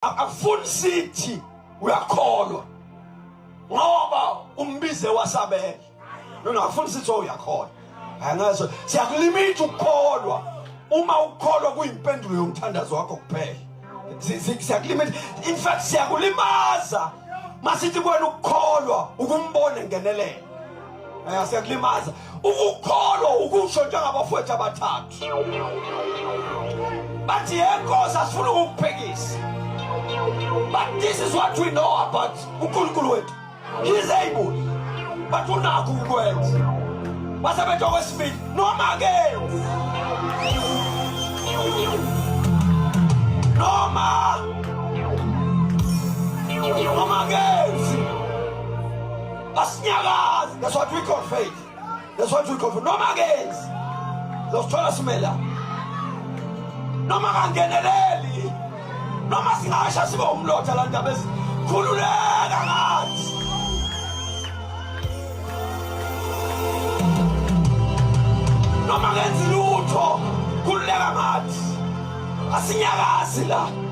Akufuni sithi uyakholwa ngoba umbize wasabela. Nona akufuni sithi uyakholwa. Angazo siyakulimita ukukholwa uma ukholwa kuyimpendulo yomthandazo wakho kuphela. Siyakulimita, in fact siyakulimaza masithi kwena ukukholwa ukumbone ngenelele. Siyakulimaza ukukholwa ukusho njengabafowethu abathathu. Bathi yenkosi asifuna ukukuphekisa. But this is what we know about uNkulunkulu wethu. He is able. But unakho ukwenza. Basebenza okwesibili noma akenzi. Noma akenzi. Asinyakazi. That's what we call faith. That's what we call faith. Noma akenzi. Losithola simela. Noma kangeneleli. Noma singasha sibe umlotha la ndaba ezikhululeka ngathi. Noma ngenzi lutho khululeka ngathi. Asinyakazi la.